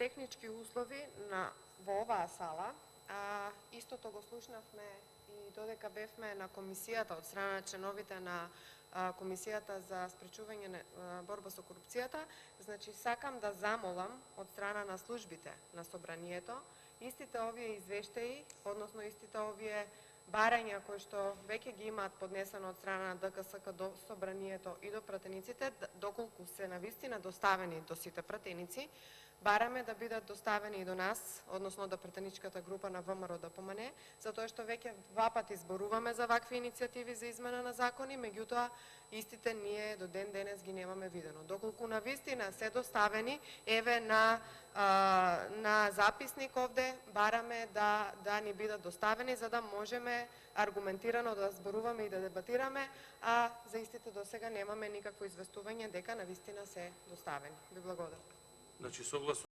технички услови во оваа сала, истото го слушнавме и додека бевме на комисијата од страна на членовите на Комисијата за спречување на борба со корупцијата, значи сакам да замолам од страна на службите на Собранието, истите овие извештаи, односно истите овие барања кои што веќе ги имаат поднесено од страна на ДКСК до Собранието и до пратениците, доколку се навистина доставени до сите пратеници, бараме да бидат доставени и до нас, односно до пратеничката група на ВМРО ДПМН, затоа што веќе два пати зборуваме за вакви иницијативи за измена на закони, меѓутоа истите ние до ден денес ги немаме видено. Доколку навистина се доставени, еве на записник овде бараме да ни бидат доставени за да можеме аргументирано да зборуваме и да дебатираме, а за истите досега немаме никакво известување дека навистина се доставени. Ви благодарам. Значи, согласно